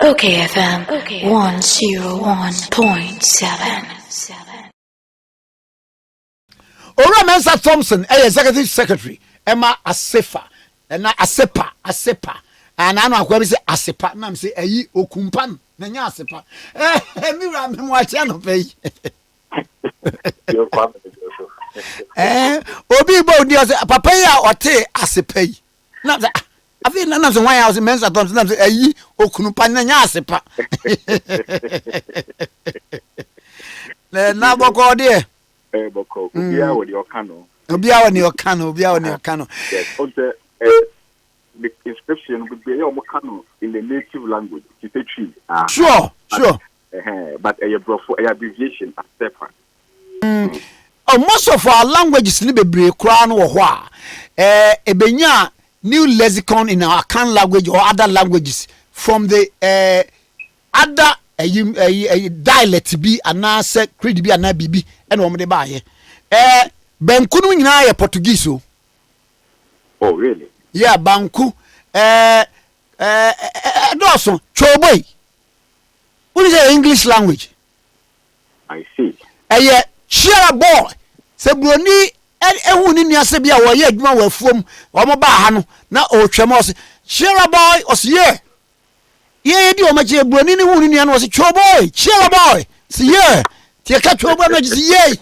OKFM 101.7. Ora Mensa Thompson, Executive Secretary, Emma ASEPA, and ASEPA, and I know where is ASEPA, and I'm saying, Ayi Okumpan, Nanya ASEPA. Mira, I'm watching on pay. Obi Bodia, Papaya or Te ASEPA. Not that. I feel none of the White House in Mensa Thompson, Ayi Okumpan, Nanya ASEPA. Now, go there. Boko, Ubia with your cano. Ubia on your cano. Yes, the inscription would be your cano in the native language. Sure. But a abbreviation as separate. Most of our languages need to be crown or what? Ebenya new lexicon in our Akan language or other languages from the other dialect be anase creed be anabibi and wo me ba ye banku no nyina ye Portuguese o. Oh really? Yeah, banku doso choboy. What is the English language? I see. Share boy se broni ehun ni ase bia wo ye adwuma wa fuom wo mo ba ha no na o twem o se share boy o se ye ye di o ma che broni ni hu ni no se choboy share boy se ye ti ka choboy na se ye.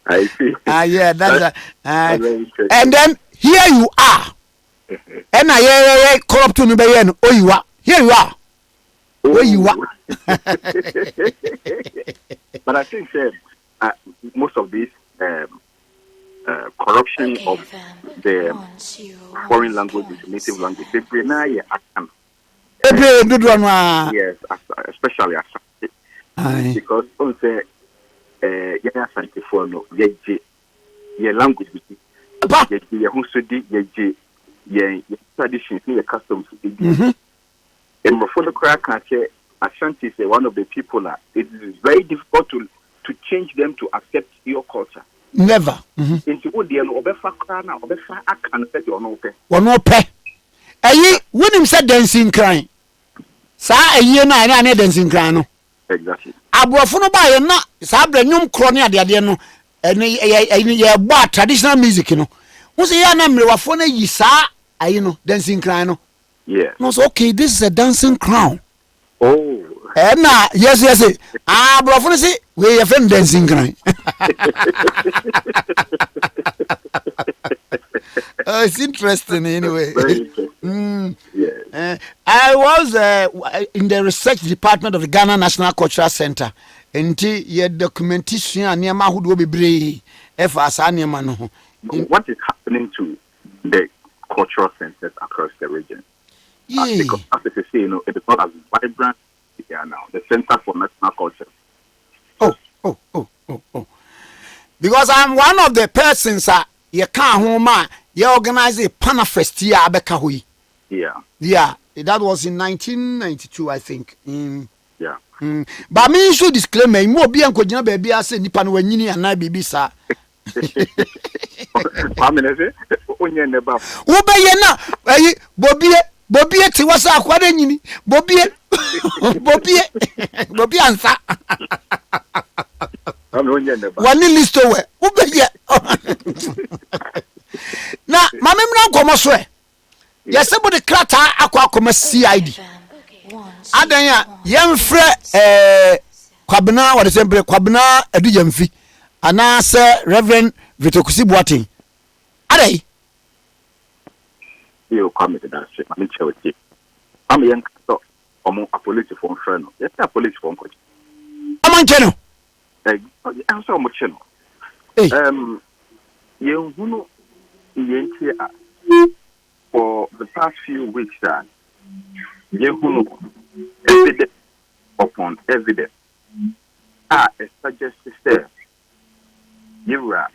I see. Yeah, that's and then here you are. And I call up to me by oh you are. Here you are. Where you are. But I think most of this corruption of the foreign languages, native language, they bring Akan. Yes, especially Asan. Because on say yeah, for no, yeah, language, yeah, who study, yeah, traditions, yeah, customs. And before the crack, Ashanti is one of the people that it is very difficult to change them to accept your culture. Never. Into what they are obefa krana, obefa akan set your no pay. One no pay. Aye, when him said dancing crying. Sa a year na dancing crying. Exactly. Abuafo no ba ye na sa bra nyum kro ne ade no ye ba traditional music no. Wo se ya na mrewafo na yi sa ayi no dancing crying no. Yeah. No, so okay, this is a dancing crown. Oh. Nah, yes. Bro, say we are friend dancing crown. It's interesting anyway. Very interesting. Yeah. I was in the research department of the Ghana National Cultural Center. Enti ye documentation anema hu do bebre efa asa anema no. What is happening to the cultural centers across the region? Because as you say, it is not as vibrant here now. The Center for National Culture. Oh. Because I'm one of the persons you can't home you organize a Panafest here abeka hui. Yeah, that was in 1992, I think. Yeah. But me should disclaimer, mo bi anko gina baby ase nipa no wanyini ana bibi sa. Pamenese onye neba. Wo be ye na ayi Bobie ti wasa akwada nyini. Bobie ansa. Wani listo we. Ubeye. Na mame mna nkomo so e. Yese bo de krata akwa akoma CID. Adan ya yemfre kwabena wade sempre kwabena adujamfi. Ana se Rev Kusi Boateng. Adai you come to that shit. I'm with you. I'm a young a police phone friend. Yes, a police phone coach. I'm on channel. I'm so much channel. You know, for the past few weeks, you know, evidence upon evidence. It suggests that you are,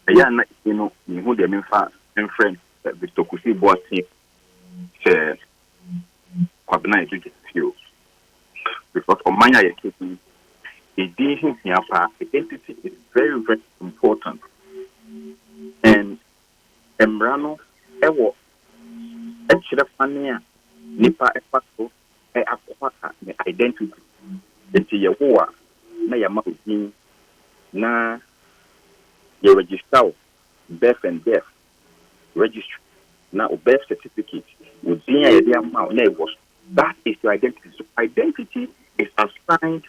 you know, who they mean fast and friends. Rev Kusi Boateng said, "Kwabena you because Omanya is keeping identity is very, very important, and Emrano Ewo Echirefania, Nipa Epato, Aquata, the identity. It's your war, na Yamaudin, na your register, birth and death, registry, now birth certificate, with the idea amount neighbors. That is your identity. So identity is assigned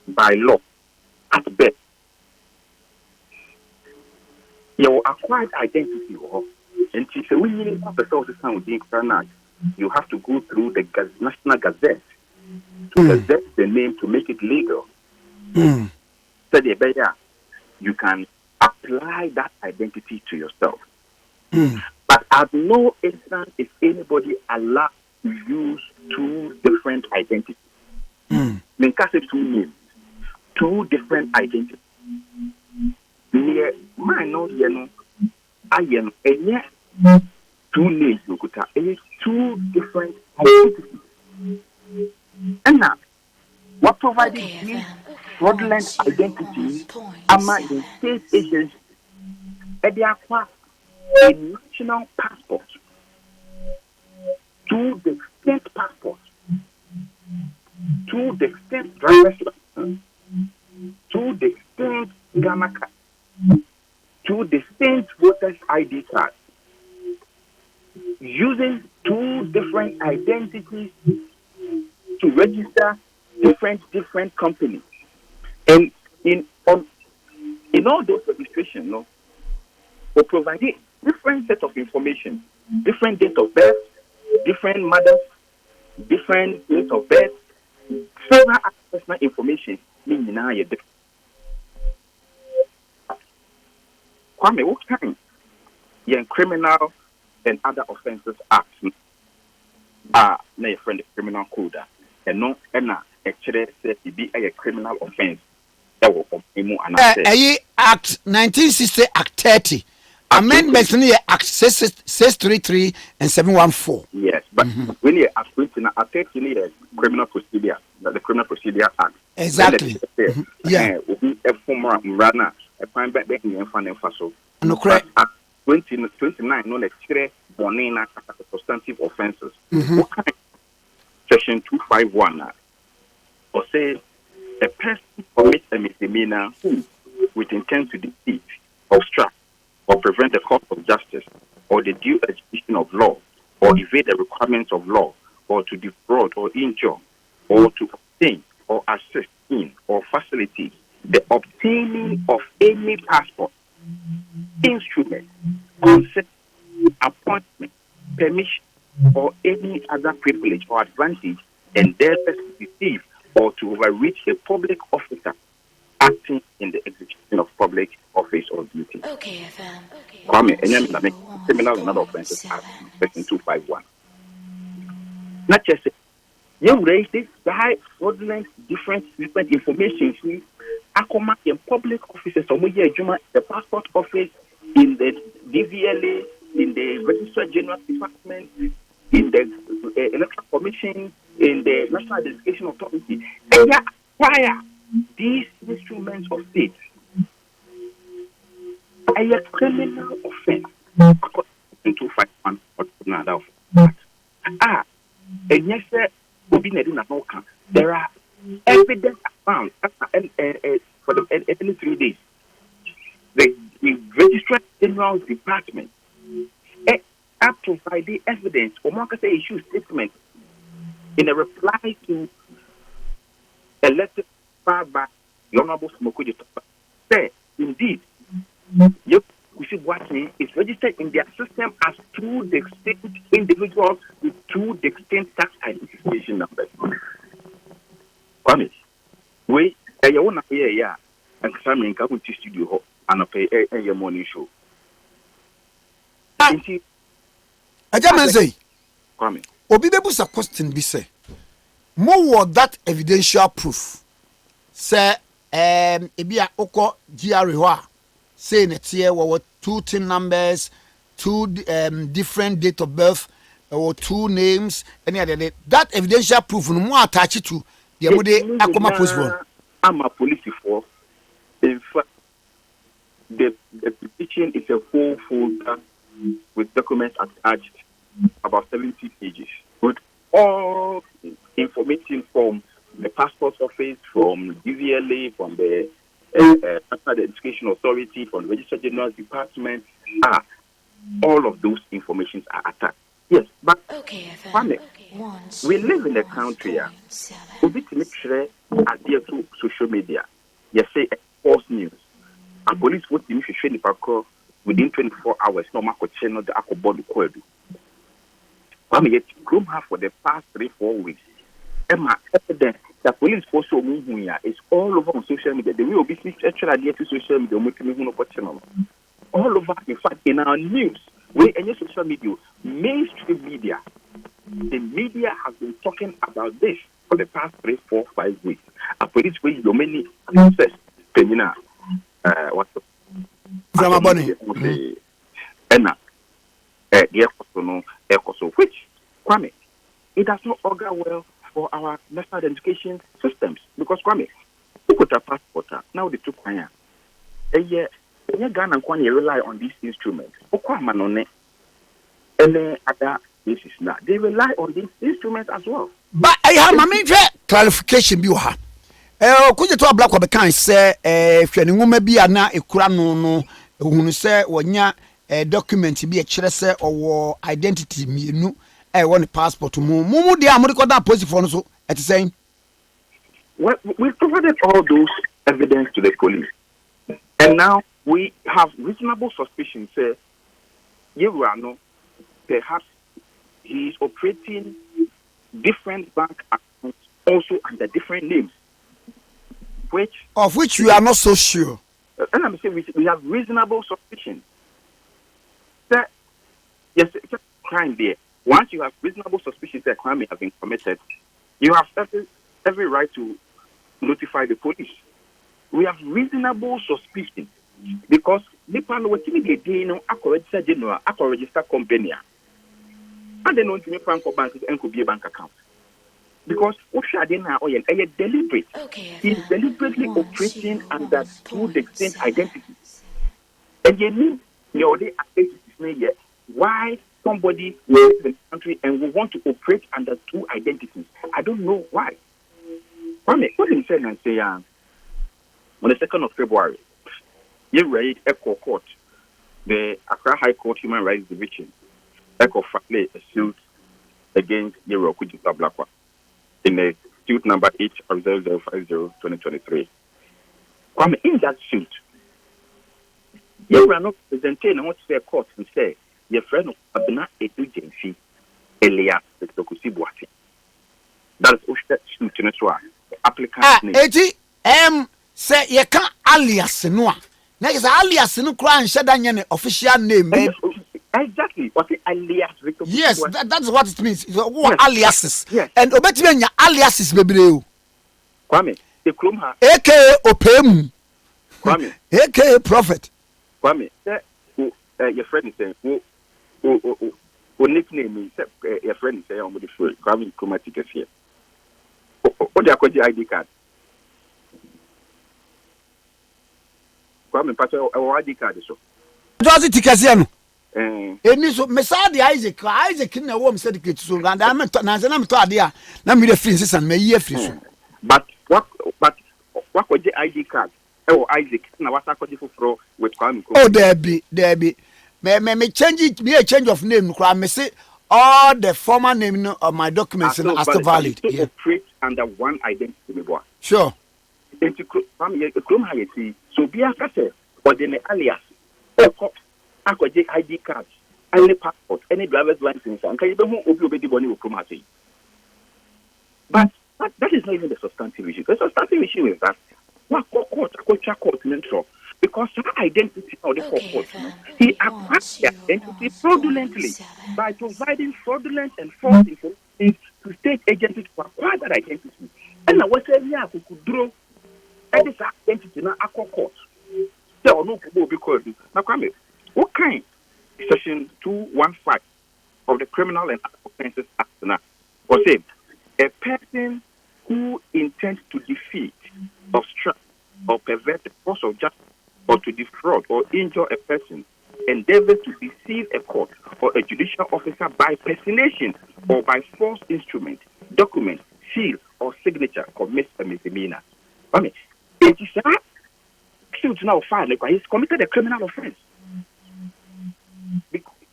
by law at birth. Your acquired identity, and so when you have the source of you have to go through the National Gazette to gazette the name to make it legal. So you can apply that identity to yourself. But at no instance is anybody allowed to use two different identities. Two names, two different identities. I am two names, two different identities. And now, what provided these fraudulent identities among the state agents, they acquire a national passport, two distinct passports, two distinct driver's license, two distinct Ghana cards, two distinct voters' ID cards, using two different identities to register different companies. And in all those registrations, we provided different set of information, different date of birth, different mothers, different date of birth, several personal information. Kwame, what kind? Criminal and other offences act na your friend the criminal code and no actually said it be a criminal offence. That will Act 1960 Act 30. Amendments in the Act 633 and 714. Yes, but when you are putting a 30 criminal procedure, the Criminal Procedure Act. Exactly. Yeah. A former runner, a fine back in the fund and faso. No correct. 29, no lecture, bonina, substantive offences. What kind? Section 251 or say a person commits a misdemeanor who, with intent to deceive, obstruct, or prevent the course of justice, or the due execution of law, or evade the requirements of law, or to defraud or injure, or to obtain or assist in or facilitate the obtaining of any passport, instrument, consent, appointment, permission, or any other privilege or advantage, and therefore to deceive or to overreach a public officer acting in the execution of public office or duty. OKFM. Kwame, criminal and other offences Act, Section 251. Not just you raise this high fraudulent different information. Akoma in public offices, the passport office, in the DVLA, in the Registrar General Department, in the Electoral Commission, in the National Identification Authority, and they acquire these instruments of state. A criminal offense in 251 or another offense. And yes, sir, there are evidence found for the every 3 days. The Registrar General Department provided evidence or more say issue statement in a reply to a letter filed by the Honorable Smokuji. Say, indeed, Kusi Boateng is registered in their system as two distinct individuals with two distinct tax identification numbers. Kwame, we you want to hear and some in Kabuti studio and pay a morning show. I just say, Kwame, Obi Bebu's question be say, more that evidential proof. Say, ebia oko GRE saying it here were two team numbers, two different date of birth, or two names, any other. That evidential proof no more attached to the Amode Akoma post one. I'm a police force. In fact, the petition is a full folder with documents attached about 70 pages with all information from the passport office, from DVLA, from the National Education Authority, from the Register General Department. All of those informations are attacked. Yes, but we live in a country we make sure adhere to social media. You say false news. And police would be within 24 hours, no matter channel the Akobod Kwedu. Yet, Chrome have for the past 3-4 weeks. Emma, evidence that police force is all over on social media. The real business actually adhere to social media, channel. All over, in fact, in our news, where any social media, mainstream media, the media has been talking about this for the past 3, 4, 5 weeks. A police way you many access Penina what's the from a bunny Enna which Kwame, it does not augur well for our national education systems because Kwame, who got a passport now they took Kwanya. Ghana and Kwanya rely on these instruments. Okwaman on it and other basis now. They rely on these instruments as well. But I have a major clarification bi ha. Could you talk black what can say if you know maybe na ekura no ehunu say wonya document bi e kire say or identity mienu one passport mu dey amuriko da police for no so et saying. Well, we provided all those evidence to the police. And now we have reasonable suspicion say Yeruano perhaps he is operating different bank accounts also under different names, of which we are not so sure. And I'm saying we have reasonable suspicion. That yes, it's a crime there. Once you have reasonable suspicion that a crime may have been committed, you have every right to notify the police. We have reasonable suspicion because Nipa no what you get no register general, register company. And then want to make bank and could be a bank account. Because deliberate. He's deliberately operating under two distinct identities. And you need your identities why somebody lives in the country and will want to operate under two identities. I don't know why. What he said and say on the 2nd of February, you read Echo Court, the Accra High Court Human Rights Division, Echo filed a suit against Rev Kusi Boateng in the suit number 8/0050/2023. In that suit, you are not presenting what the court and say your friend of Abena agency, Elias Rev Kusi Boateng. That is the suit in the applicant. Say you can't alias no. Next alias no cry and official name. Exactly. What is alias? Yes, that's what it means. Yes. Aliases. Yes. And obetime aliases bebreu. Kwame, the Krumha. AKA Opem. Kwame. AKA Prophet. Kwame, your friend is saying, who nickname me, your friend is saying, I'm going to Kwame Chromatic here. What do you call the ID card? Kwame, Pastor, our ID card is so. Does it take us here? So Messiah Isaac in a warm certificate so and I'm to idea. Now me the friends and me year free. But what was the ID card? Oh, Isaac, now what I could for with Kwame. Oh, there be. Me change it, be a change of name. Me say all the former name of my documents are still valid. Yeah. Operate under one identity. Sure. So be a person or the alias. ID cards, any passport, any driver's license, and can you be money will But that is not even the substantive issue. The substantive issue is that what court neutral because that identity of the court, he acquired the identity fraudulently by providing fraudulent and false information to state agencies to acquire that identity. And now what who could draw this identity now a court. So no because now come what kind? Section 215 of the Criminal and Offences Act now was said a person who intends to defeat, obstruct, or pervert the course of justice, or to defraud or injure a person endeavors to deceive a court or a judicial officer by personation or by false instrument, document, seal, or signature commits a misdemeanor. I mean, it is now fine. He's committed a criminal offense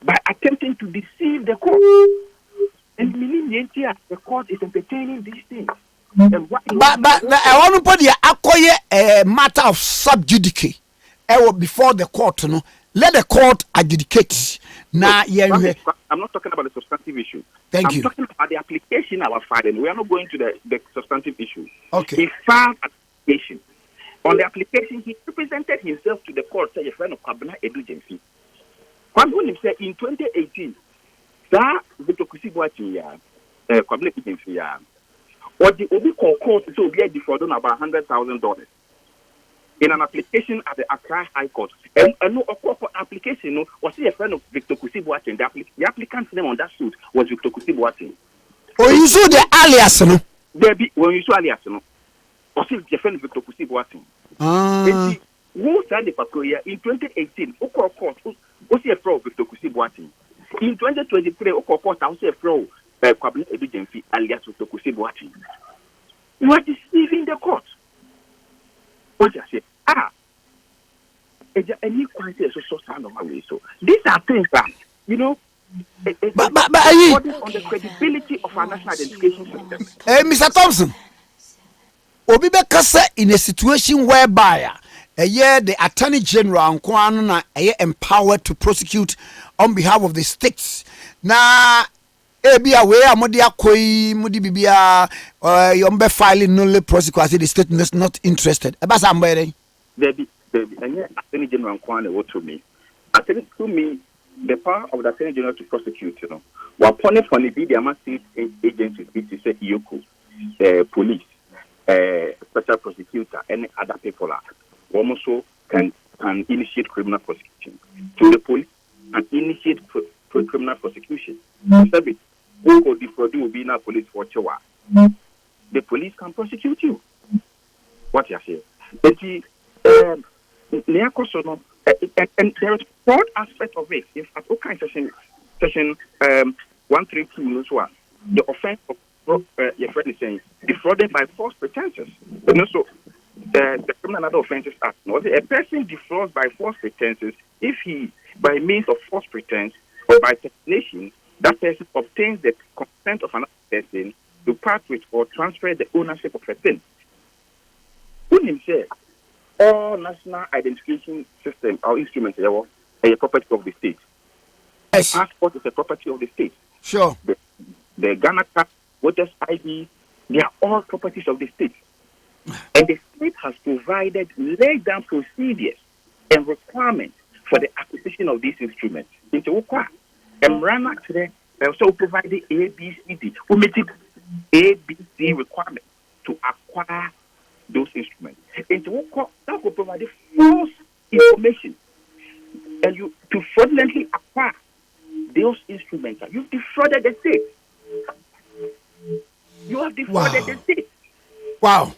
by attempting to deceive the court. And the court is entertaining these things. But I want to put the acquire a matter of sub judice before the court. No, let the court adjudicate. Now, I'm not talking about the substantive issue. I'm talking about the application our filing. We are not going to the substantive issue. Okay. He filed an application. On the application, he represented himself to the court, say a friend of Kwabena Edujensi. Kwabena said in 2018, that Rev Kusi Boateng Kwabena Edujensi or the Obi court to be defrauded about $100,000 in an application at the Accra High Court. And no application no was he a friend of Rev Kusi Boateng. The applicant's name on that suit was Rev Kusi Boateng. Oh, you saw the alias, no? When you saw alias, no? Or see the friend of Rev Kusi Boateng. Who said the Pakoya in 2018? Oko court was a fraud of Rev Kusi Boateng. In 2023, Oko court was a fraud. Kwabena Edujensi alias Rev Kusi Boateng. You are deceiving the court. What you say? Any quality is so way. So these are things that but on the credibility of our national identification system. Mr. Thompson, Obi Bekasa in a situation whereby the Attorney General empowered to prosecute on behalf of the states. Now, ebi away amodi akoi mudi bibia yombe filing no prosecute the state is not interested. Ebasa ambere. Baby, and Attorney General Kwane what to me. I think to me the power of the Attorney General to prosecute, while upon the video state agencies, which is Yoko, police, special prosecutor, and other people also can initiate criminal prosecution. To the police and initiate criminal prosecution. Who could defraud you being a police for Chihuahua? The police can prosecute you. What you say? And there is broad aspect of it. In fact, okay, section 132 the offense of your friend is saying defrauded by false pretenses. And also the Criminal Other Offences Act. A person defrauds by false pretenses if he, by means of false pretense or by termination, that person obtains the consent of another person to part with or transfer the ownership of a thing. Who himself, all national identification system or instruments are a property of the state. Yes. The passport is a property of the state. Sure. The Ghana card, voters ID, they are all properties of the state. And the state has provided laid down procedures and requirements for the acquisition of these instruments. And run today also provide the ABCD, who made it ABC requirement to acquire those instruments. And that will provide false information. And you to fraudulently acquire those instruments. You've defrauded the state. You have defrauded the state. Wow.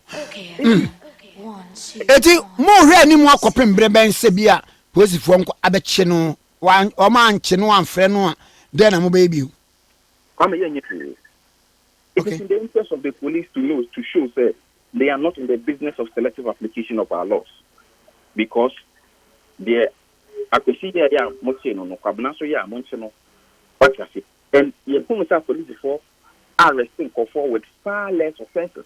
Eti mo hwe ni mo akopem breben se bia posifo nko abeche no o ma nche no amfre no a den na mo baby. It is in the interest of the police to know, to show that they are not in the business of selective application of our laws. Because the accusation ya moche no kwabena so ya monche no what you say. And the police before arresting with far less offenses.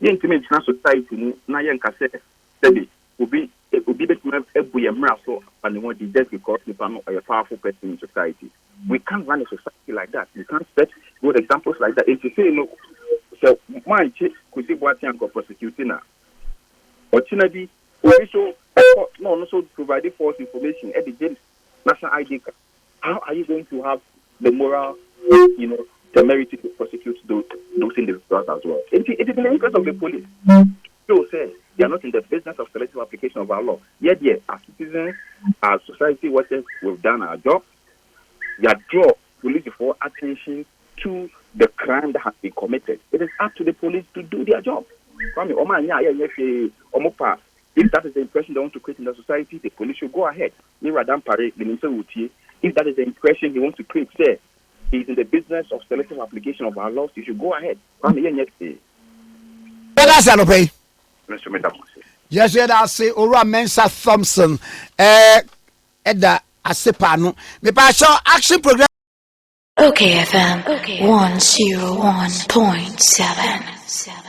The intimate society na yen ka say obi betima ebuye mra so and what just because you are a powerful person in society. We can't run a society like that. We can't set good examples like that. If you say so man Kusi Boateng ko prosecuting na ordinary so so providing false information at the national ID card. How are you going to have the moral temerity to prosecute those individuals as well? It is in the interest of the police. So says they are not in the business of selective application of our law. Yet, as citizens, as society workers, we've done our job. We draw police for attention to the crime that has been committed. It is up to the police to do their job. If that is the impression they want to create in the society, the police should go ahead. If that is the impression he wants to create, say he's in the business of selective application of our laws, you should go ahead. Yes, I say, Ora Mensa Thompson, Edda ASEPA no. Me pa show action program. OKFM 101.7.